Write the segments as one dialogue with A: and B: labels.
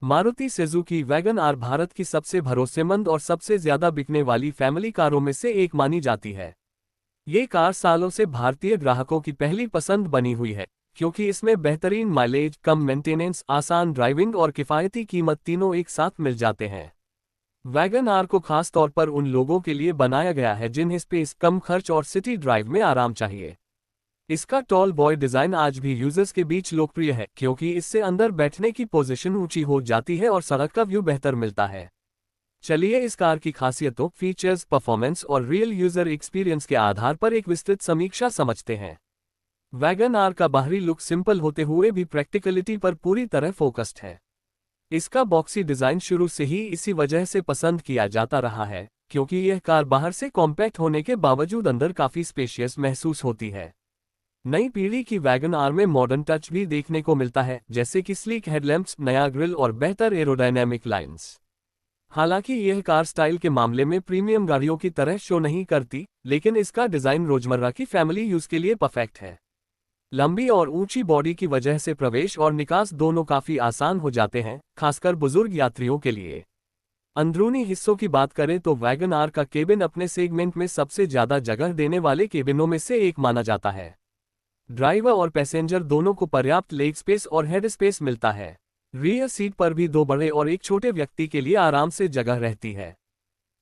A: Maruti Suzuki Wagon R Bharat की सबसे भरोसेमंद और सबसे ज्यादा बिकने वाली फैमिली कारों में से एक मानी जाती है। ये कार सालों से भारतीय ग्राहकों की पहली पसंद बनी हुई है, क्योंकि इसमें बेहतरीन माइलेज, कम मेंटेनेंस, आसान ड्राइविंग और किफ़ायती कीमत तीनों एक साथ मिल जाते हैं। वैगन आर को खास तौर पर उन लोगों के लिए बनाया गया है जिन्हें स्पेस, कम खर्च और सिटी ड्राइव में आराम चाहिए। इसका टॉल बॉय डिजाइन आज भी यूजर्स के बीच लोकप्रिय है, क्योंकि इससे अंदर बैठने की पोजीशन ऊंची हो जाती है और सड़क का व्यू बेहतर मिलता है। चलिए इस कार की खासियतों, फीचर्स, परफॉर्मेंस और रियल यूजर एक्सपीरियंस के आधार पर एक विस्तृत समीक्षा समझते हैं। वैगन आर का बाहरी लुक सिंपल होते हुए भी प्रैक्टिकलिटी पर पूरी तरह फोकस्ड है। इसका बॉक्सी डिजाइन शुरू से ही इसी वजह से पसंद किया जाता रहा है, क्योंकि यह कार बाहर से कॉम्पैक्ट होने के बावजूद अंदर काफी स्पेशियस महसूस होती है। नई पीढ़ी की वैगन आर में मॉडर्न टच भी देखने को मिलता है, जैसे कि स्लीक हेडलैम्प्स, नया ग्रिल और बेहतर एरोडायनेमिक लाइन्स। हालांकि यह कार स्टाइल के मामले में प्रीमियम गाड़ियों की तरह शो नहीं करती, लेकिन इसका डिजाइन रोजमर्रा की फैमिली यूज के लिए परफेक्ट है। लंबी और ऊंची बॉडी की वजह से प्रवेश और निकास दोनों काफी आसान हो जाते हैं, खासकर बुजुर्ग यात्रियों के लिए। अंदरूनी हिस्सों की बात करें तो वैगन आर का केबिन अपने सेगमेंट में सबसे ज्यादा जगह देने वाले केबिनों में से एक माना जाता है। ड्राइवर और पैसेंजर दोनों को पर्याप्त लेग स्पेस और हेड स्पेस मिलता है। रियर सीट पर भी दो बड़े और एक छोटे व्यक्ति के लिए आराम से जगह रहती है।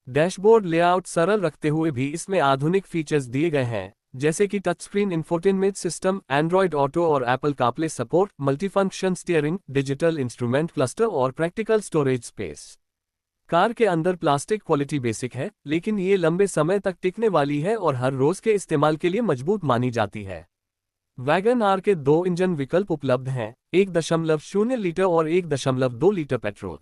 A: डैशबोर्ड लेआउट सरल रखते हुए भी इसमें आधुनिक फीचर्स दिए गए हैं, जैसे कि touch screen infotainment system, Android Auto और Apple CarPlay support, multifunction steering, digital instrument cluster और प्रैक्टिकल स्टोरेज स्पेस। कार के अंदर प्लास्टिक क्वालिटी बेसिक है, लेकिन ये लंबे समय तक टिकने वाली है और हर रोज के इस्तेमाल के लिए मजबूत मानी जाती है। वैगन आर के दो इंजन विकल्प उपलब्ध हैं, 1.0 लीटर और 1.2 लीटर पेट्रोल।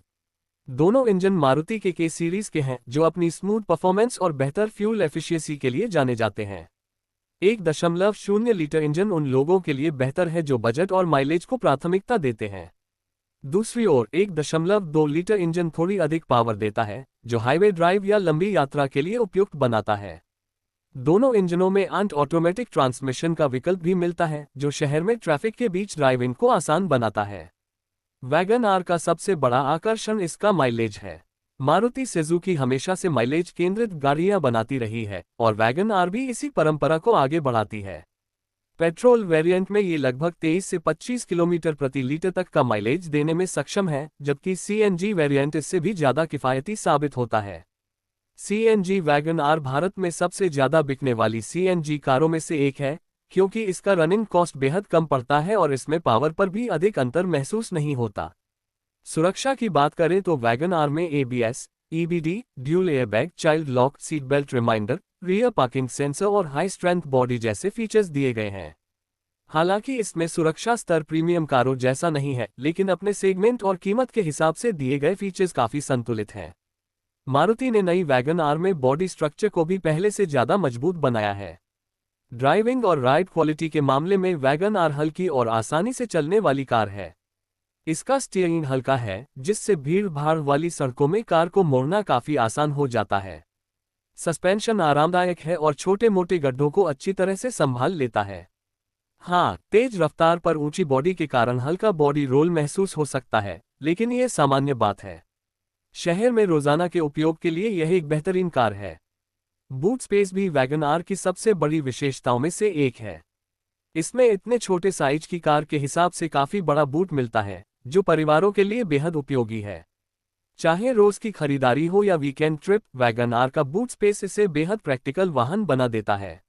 A: दोनों इंजन मारुति के सीरीज के हैं, जो अपनी स्मूथ परफॉर्मेंस और बेहतर फ्यूल एफिशिएंसी के लिए जाने जाते हैं। 1.0 लीटर इंजन उन लोगों के लिए बेहतर है जो बजट और माइलेज को प्राथमिकता देते हैं। दूसरी ओर 1.2 लीटर इंजन थोड़ी अधिक पावर देता है, जो हाईवे ड्राइव या लंबी यात्रा के लिए उपयुक्त बनाता है। दोनों इंजनों में ऑटोमेटिक ट्रांसमिशन का विकल्प भी मिलता है, जो शहर में ट्रैफिक के बीच ड्राइविंग को आसान बनाता है। वैगन आर का सबसे बड़ा आकर्षण इसका माइलेज है। मारुति सुजुकी हमेशा से माइलेज केंद्रित गाड़ियां बनाती रही है, और वैगन आर भी इसी परंपरा को आगे बढ़ाती है। पेट्रोल वेरिएंट में ये लगभग 23 से 25 किलोमीटर प्रति लीटर तक का माइलेज देने में सक्षम है, जबकि सीएनजी वेरिएंट इससे भी ज्यादा किफायती साबित होता है। सीएनजी वैगन आर भारत में सबसे ज्यादा बिकने वाली सीएनजी कारों में से एक है, क्योंकि इसका रनिंग कॉस्ट बेहद कम पड़ता है और इसमें पावर पर भी अधिक अंतर महसूस नहीं होता। सुरक्षा की बात करें तो वैगन आर में ABS, EBD, dual airbag, child lock, seat belt reminder, rear parking sensor और हाई स्ट्रेंथ बॉडी जैसे फीचर्स दिए गए हैं। हालांकि इसमें सुरक्षा स्तर प्रीमियम कारों जैसा नहीं है, लेकिन अपने सेगमेंट और कीमत के हिसाब से दिए गए फीचर्स काफी संतुलित हैं। मारुति ने नई वैगन आर में बॉडी स्ट्रक्चर को भी पहले से ज्यादा मजबूत बनाया है। ड्राइविंग और राइड क्वालिटी के मामले में वैगन आर हल्की और आसानी से चलने वाली कार है। इसका स्टीयरिंग हल्का है, जिससे भीड़ भाड़ वाली सड़कों में कार को मोड़ना काफी आसान हो जाता है। सस्पेंशन आरामदायक है और छोटे मोटे गड्ढों को अच्छी तरह से संभाल लेता है। हाँ, तेज रफ्तार पर ऊंची बॉडी के कारण हल्का बॉडी रोल महसूस हो सकता है, लेकिन यह सामान्य बात है। शहर में रोजाना के उपयोग के लिए यह एक बेहतरीन कार है। बूट स्पेस भी वैगन आर की सबसे बड़ी विशेषताओं में से एक है। इसमें इतने छोटे साइज की कार के हिसाब से काफी बड़ा बूट मिलता है, जो परिवारों के लिए बेहद उपयोगी है। चाहे रोज की खरीदारी हो या वीकेंड ट्रिप, वैगन आर का बूट स्पेस इसे बेहद प्रैक्टिकल वाहन बना देता है।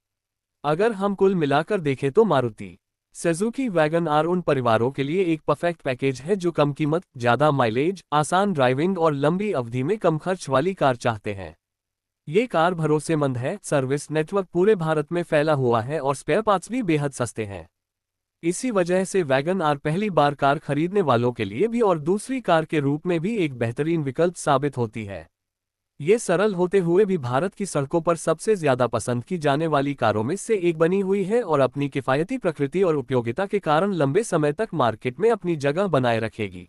A: अगर हम कुल मिलाकर देखें तो मारुति सुजुकी वैगन आर उन परिवारों के लिए एक परफेक्ट पैकेज है जो कम कीमत, ज्यादा माइलेज, आसान ड्राइविंग और लंबी अवधि में कम खर्च वाली कार चाहते हैं। ये कार भरोसेमंद है, सर्विस नेटवर्क पूरे भारत में फैला हुआ है और स्पेयर पार्ट्स भी बेहद सस्ते हैं। इसी वजह से वैगन आर पहली बार कार खरीदने वालों के लिए भी और दूसरी कार के रूप में भी एक बेहतरीन विकल्प साबित होती है। ये सरल होते हुए भी भारत की सड़कों पर सबसे ज्यादा पसंद की जाने वाली कारों में से एक बनी हुई है और अपनी किफायती प्रकृति और उपयोगिता के कारण लंबे समय तक मार्केट में अपनी जगह बनाए रखेगी।